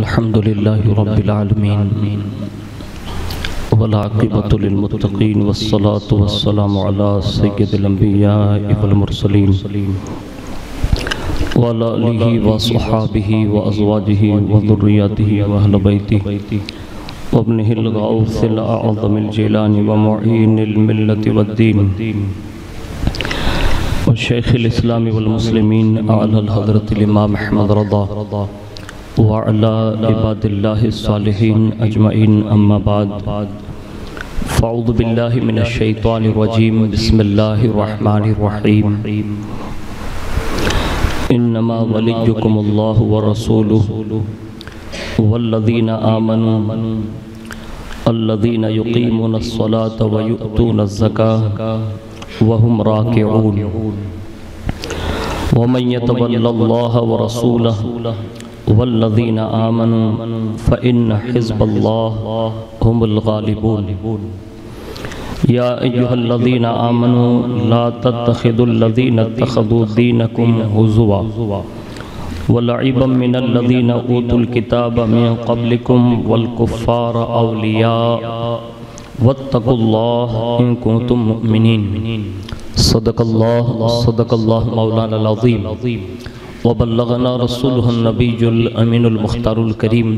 الحمد لله رب العالمين والعاقبة للمتقين والصلاة والسلام على سيد الأنبياء والمرسلين وعلى آله وصحابه وأزواجه وذرياته وأهل بيته وابنه الغوث الأعظم الجيلاني ومعين الملة والدين والشيخ الإسلام والمسلمين أعلى الحضرة الإمام أحمد رضا وعلى عباد الله الصالحين أجمعين أما بعد فأعوذ بالله من الشيطان الرجيم بسم الله الرحمن الرحيم إنما وليكم الله ورسوله والذين آمنوا الذين يقيمون الصلاة ويؤتون الزكاة وهم راكعون ومن يتول الله ورسوله والذين آمنوا فإن حزب الله هم الغالبون يا أيها الذين آمنوا لا تتخذوا الذين اتخذوا دينكم هزوا ولعبا من الذين أوتوا الكتاب من قبلكم والكفار أولياء واتقوا الله إن كنتم مؤمنين صدق الله مولانا العظيم وبلغنا رسوله النبي الأمين المختار الكريم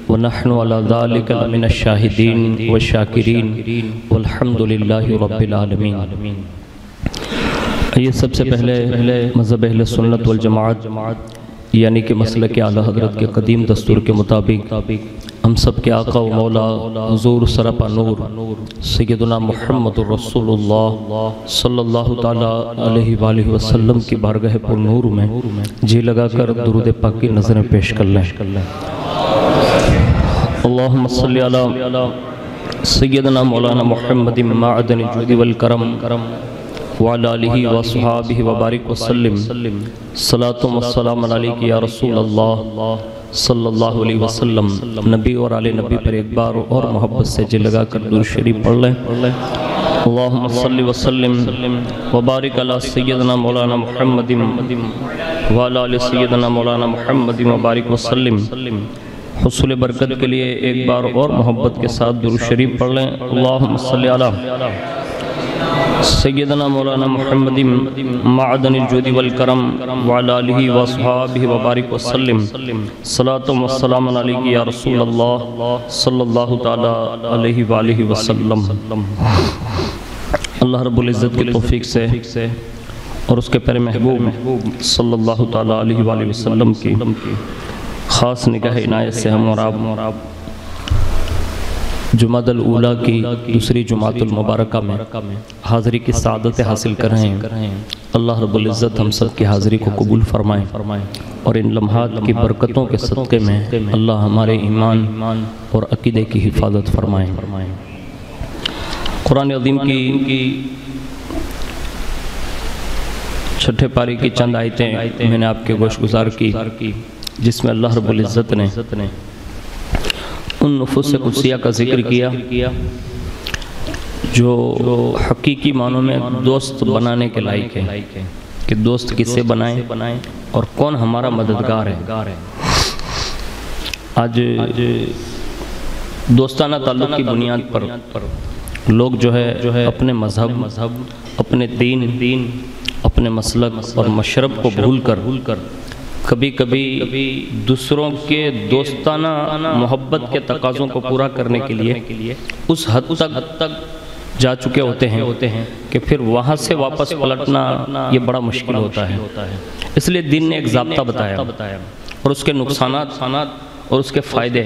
ونحن على ذلك من الشاهدين والشاكرين والحمد لله رب العالمين. یہ سب سے پہلے مذہب اہل سنت والجماعت یعنی کہ مسلک اعلیٰ حضرت کے قدیم دستور کے مطابق ہم سب کے آقا و مولا حضور سرپا نور سیدنا محمد رسول اللہ صلی اللہ تعالیٰ علیہ وآلہ وسلم کی بارگاہ پر نور میں جی لگا کر درود پاک کی نظریں پیش کر لیں. اللہم صلی علی سیدنا مولانا محمد معدن الجود والکرم وعلى آلہ وصحابہ وبارک وسلم صلاة والسلام علیک یا رسول اللہ صلی اللہ علیہ وسلم. نبی اور آل نبی پر ایک بار اور محبت سے جی لگا کر درود شریف پڑھ لیں. اللہم صلی وسلم وبارک علی سیدنا مولانا محمد وعلى آل سیدنا مولانا محمد وبارک وسلم. حصول برکت کے لیے ایک بار اور محبت کے ساتھ درود شریف پڑھ لیں. اللہم صلی علی سیدنا مولانا محمد معدن الجود والکرم وعلى آلہ وصحابہ وبارک وسلم صلاة والسلام علیک یا رسول اللہ صلی اللہ تعالیٰ علیہ وآلہ وسلم. اللہ رب العزت کی توفیق سے اور اس کے پیارے محبوب صلی اللہ تعالیٰ علیہ وآلہ وسلم کی خاص نگاہ عنایت سے ہم اور آپ جمعۃ الاولیٰ کی دوسری جمعۃ المبارکہ میں حاضری کی سعادت حاصل کر رہے ہیں. اللہ رب العزت ہم سب کی حاضری کو قبول فرمائیں اور ان لمحات کی برکتوں کے صدقے میں اللہ ہمارے ایمان اور عقیدے کی حفاظت فرمائیں. قرآن عظیم کی چھٹے پارے کی چند آیتیں میں نے آپ کے گوش گزار کی جس میں اللہ رب العزت نے ان نفوس قدسیہ کا ذکر کیا جو حقیقی معنوں میں دوست بنانے کے لائق ہے کہ دوست کس سے بنائیں اور کون ہمارا مددگار ہے. آج دوستانہ تعلق کی بنیاد پر لوگ جو ہے اپنے مذہب اپنے دین اپنے مسلک اور مشرب کو بھول کر کبھی دوسروں کے دوستانہ محبت کے تقاضوں کو پورا کرنے کے لیے اس حد تک جا چکے ہوتے ہیں کہ پھر وہاں سے واپس پلٹنا یہ بڑا مشکل ہوتا ہے. اس لیے دین نے ایک ضابطہ بتایا اور اس کے نقصانات اور اس کے فائدے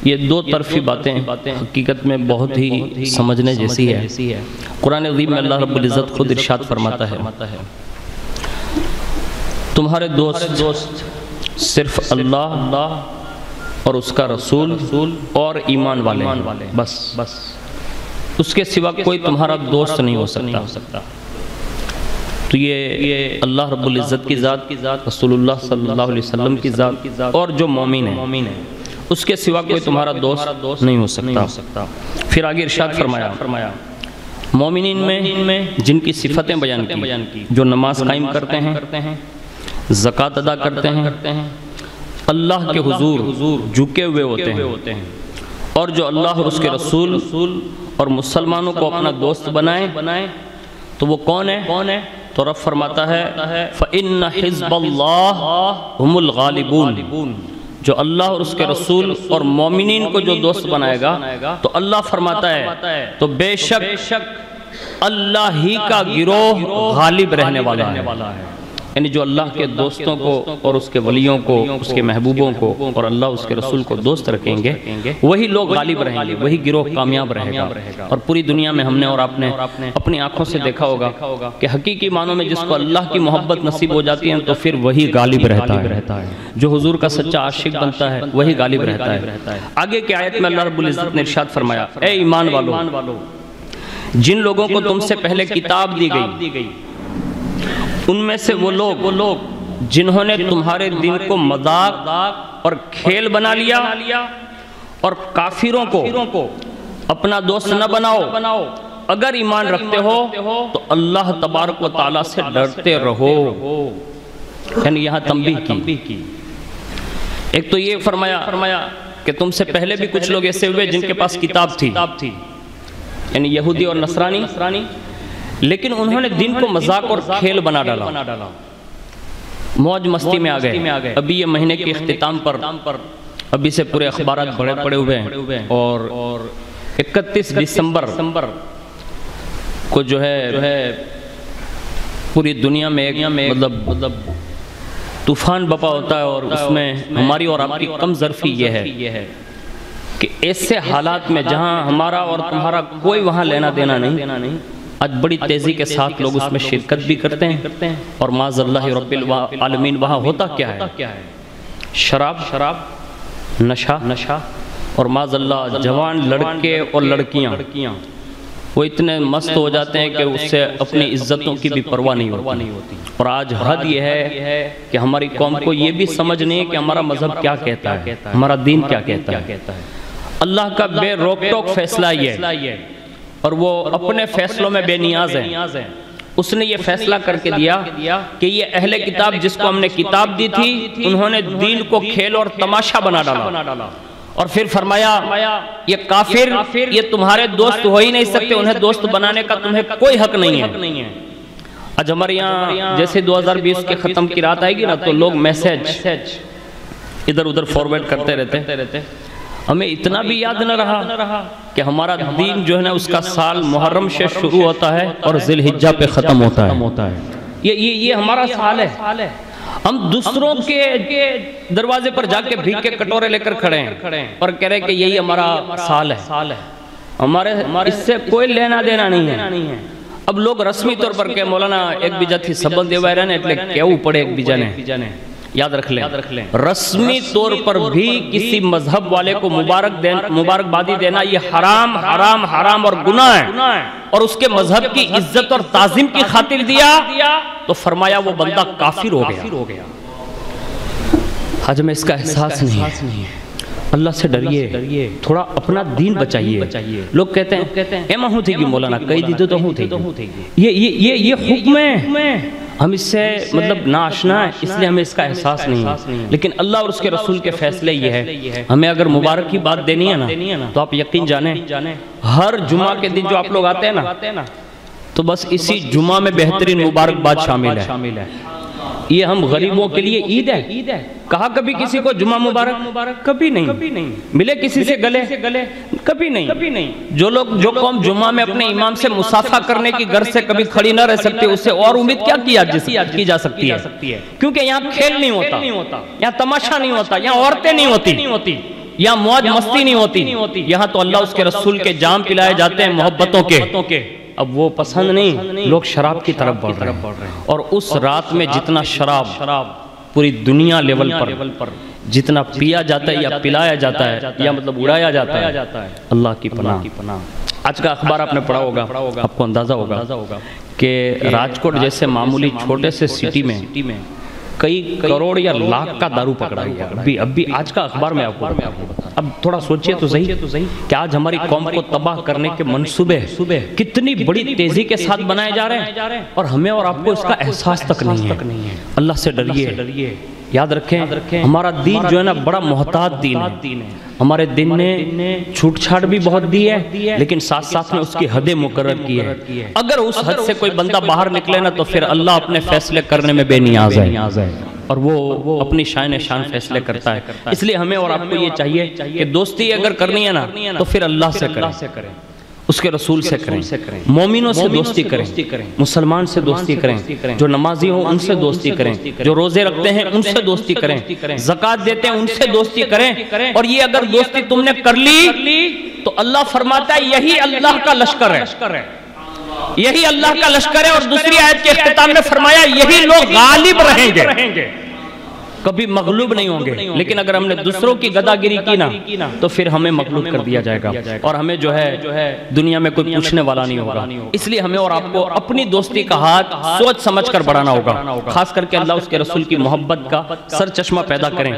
یہ دو طرفی باتیں حقیقت میں بہت ہی سمجھنے جیسی ہے. قرآن عظیم میں اللہ رب العزت خود ارشاد فرماتا ہے تمہارے دوست صرف اللہ اور اس کا رسول اور ایمان والے بس اس کے سوا کوئی تمہارا دوست نہیں ہو سکتا. تو یہ اللہ رب العزت کی ذات رسول اللہ صلی اللہ علیہ وسلم کی ذات اور جو مومن ہے اس کے سوا کوئی تمہارا دوست نہیں ہو سکتا. پھر آگے ارشاد فرمایا مومنین میں جن کی صفتیں بیان کی جو نماز قائم کرتے ہیں زکوٰۃ ادا کرتے ہیں اللہ کے حضور جھکے ہوئے ہوتے ہیں، اور جو اللہ اور اس کے رسول اور مسلمانوں کو اپنا دوست بنائیں تو وہ کون ہے؟ تو رب فرماتا ہے فَإِنَّ حِزْبَ اللَّهِ هُمُ الْغَالِبُونَ، جو اللہ اور اس کے رسول اور مومنین کو جو دوست بنائے گا تو اللہ فرماتا ہے تو بے شک اللہ ہی کا گروہ غالب رہنے والا ہے، یعنی جو اللہ کے دوستوں کو اور اس کے ولیوں کو، اس کے محبوبوں کو اور اللہ اس کے رسول کو دوست رکھیں گے وہی لوگ غالب رہیں گے، وہی گروہ کامیاب رہے گا۔ اور پوری دنیا میں ہم نے اور آپ نے اپنی آنکھوں سے دیکھا ہوگا کہ حقیقی معنوں میں جس کو اللہ کی محبت نصیب ہو جاتی ہے تو پھر وہی غالب رہتا ہے، جو حضور کا سچا عاشق بنتا ہے وہی غالب رہتا ہے۔ آگے کی آیت میں اللہ رب العزت نے ارشاد فرمایا اے ایمان والو، جن لوگوں کو تم سے پہلے کتاب دی گئی ان میں سے وہ لوگ جنہوں نے تمہارے دین کو مذاق اور کھیل بنا لیا، اور کافروں کو اپنا دوست نہ بناؤ، اگر ایمان رکھتے ہو تو اللہ تبارک و تعالیٰ سے ڈرتے رہو۔ یعنی یہاں تنبیہ کی، ایک تو یہ فرمایا کہ تم سے پہلے بھی کچھ لوگ ایسے ہوئے جن کے پاس کتاب تھی، یعنی یہودی اور نصرانی، لیکن انہوں نے دین کو مذاق اور کھیل بنا ڈالا، موج مستی میں آ گئے۔ ابھی یہ مہینے کے اختتام پر ابھی سے پورے اخبارات بڑے پڑے ہوئے ہیں، اور 31 دسمبر کو جو ہے پوری دنیا میں ایک مطلب طوفان بپا ہوتا ہے، اور اس میں ہماری اور آپ کی کم ظرفی یہ ہے کہ ایسے حالات میں جہاں ہمارا اور تمہارا کوئی وہاں لینا دینا نہیں، آج بڑی تیزی کے ساتھ لوگ اس میں شرکت بھی کرتے ہیں، اور معاذ اللہ رب العالمین وہاں ہوتا کیا ہے؟ شراب، نشہ، اور معاذ اللہ جوان لڑکے اور لڑکیاں وہ اتنے مست ہو جاتے ہیں کہ اس سے اپنی عزتوں کی بھی پرواہ نہیں ہوتی۔ اور آج حد یہ ہے کہ ہماری قوم کو یہ بھی سمجھ نہیں ہے کہ ہمارا مذہب کیا کہتا ہے، ہمارا دین کیا کہتا ہے۔ اللہ کا بے روک ٹوک فیصلہ یہ ہے، اور وہ اپنے فیصلوں میں بے نیاز ہے۔ اس نے یہ فیصلہ کر کے دیا کہ یہ اہل کتاب جس کو ہم نے کتاب دی تھی انہوں نے دین کو کھیل اور تماشا بنا ڈالا، اور پھر فرمایا یہ کافر یہ تمہارے دوست ہو ہی نہیں سکتے، انہیں دوست بنانے کا تمہیں کوئی حق نہیں ہے۔ آج ہمارے یہاں جیسے 2020 کے ختم کی رات آئے گی نا تو لوگ میسیج ادھر ادھر فارورڈ کرتے رہتے، ہمیں اتنا بھی یاد نہ رہا کہ ہمارا دین جو ہے نا اس کا سال محرم سے شروع ہوتا ہے اور ذی الحجہ پہ ختم ہوتا ہے۔ یہ ہمارا سال ہے، ہم دوسروں کے دروازے پر جا کے بھیک کے کٹورے لے کر کھڑے ہیں اور کہہ رہے کہ یہی ہمارا سال ہے، ہمارے اس سے کوئی لینا دینا نہیں ہے۔ اب لوگ رسمی طور پر کہ مولانا ایک بیجا تھی سبل دیوائے رہنے اٹلے کیوں پڑے ایک بیجا نے، یاد رکھ لیں رسمی طور پر بھی کسی مذہب والے کو مبارکبادی دینا یہ حرام اور گناہ ہے، اور اس کے مذہب کی عزت اور تعظیم کی خاطر دیا تو فرمایا وہ بندہ کافر ہو گیا۔ آج ہمیں اس کا احساس نہیں ہے۔ اللہ سے ڈریے، تھوڑا اپنا دین بچائیے۔ لوگ کہتے ہیں ایمہ ہوں تھی گی مولانا کئی دیدو تو ہوں تھی گی، یہ حکم ہے، ہم اس سے مطلب ناشنا ہے، اس لیے ہمیں اس کا احساس نہیں ہے۔ لیکن اللہ اور اس کے رسول کے فیصلے یہ ہے، ہمیں اگر مبارک کی بات دینی ہے نا تو آپ یقین جانیں ہر جمعہ کے دن جو آپ لوگ آتے ہیں نا تو بس اسی جمعہ میں بہترین مبارکباد شامل ہے۔ یہ ہم غریبوں کے لیے عید ہے، کہا کبھی کسی کو جمعہ مبارک، کبھی نہیں ملے کسی سے گلے، کبھی نہیں۔ جو قوم جمعہ میں اپنے امام سے مصافحہ کرنے کی غرض سے کبھی کھڑی نہ رہ سکتی اسے اور امید کیا کی جا سکتی ہے؟ کیونکہ یہاں کھیل نہیں ہوتا، یہاں تماشا نہیں ہوتا، یہاں عورتیں نہیں ہوتی، یہاں موج مستی نہیں ہوتی، یہاں تو اللہ اس کے رسول کے جام پلائے جاتے ہیں محبتوں کے۔ اب وہ پسند نہیں، لوگ شراب کی طرف بڑھ رہے ہیں، اور اس رات میں جتنا شراب پوری دنیا لیول پر جتنا پیا جاتا ہے یا پلایا جاتا ہے یا مطلب اڑایا جاتا ہے، اللہ کی پناہ۔ آج کا اخبار آپ نے پڑھا ہوگا، آپ کو اندازہ ہوگا کہ راجکوٹ جیسے معمولی چھوٹے سے سٹی میں کئی کروڑ یا لاکھ کا دارو پکڑا ہوا ہے۔ اب بھی آج کا اخبار میں آپ کو بتا رہا ہوں۔ اب تھوڑا سوچئے تو صحیح کہ آج ہماری قوم کو تباہ کرنے کے منصوبے کتنی بڑی تیزی کے ساتھ بنائے جا رہے ہیں، اور ہمیں اور آپ کو اس کا احساس تک نہیں ہے۔ اللہ سے ڈریے، یاد رکھیں ہمارا دین جو ہے نا بڑا محتاط دین ہے. ہمارے دین نے چھوٹ چھاٹ بھی بہت دی ہے لیکن ساتھ ساتھ میں اس کی حدیں مقرر کی ہے. اگر اس حد سے کوئی بندہ باہر نکلے نا تو پھر اللہ اپنے فیصلے کرنے میں بے نیاز ہے اور وہ اپنی شان فیصلے کرتا ہے. اس لیے ہمیں اور آپ کو یہ چاہیے کہ دوستی اگر کرنی ہے نا تو پھر اللہ سے کریں, اس کے رسول سے کریں, مومنوں سے دوستی کریں, مسلمان سے دوستی کریں, جو نمازی ہوں ان سے دوستی کریں, جو روزے رکھتے ہیں ان سے دوستی کریں, زکوٰۃ دیتے ہیں ان سے دوستی کریں. اور یہ اگر دوستی تم نے کر لی تو اللہ فرماتا ہے یہی اللہ کا لشکر ہے, یہی اللہ کا لشکر ہے. اور دوسری آیت کے اختتام میں فرمایا یہی لوگ غالب رہیں گے, کبھی مغلوب نہیں ہوں گے. لیکن اگر ہم نے دوسروں کی گداگیری کی نا تو پھر ہمیں مغلوب کر دیا جائے گا اور ہمیں جو ہے دنیا میں کوئی پوچھنے والا نہیں ہوگا. اس لیے ہمیں اور آپ کو اپنی دوستی کا ہاتھ سوچ سمجھ کر بڑھانا ہوگا, خاص کر کے اللہ اس کے رسول کی محبت کا سر چشمہ پیدا کریں.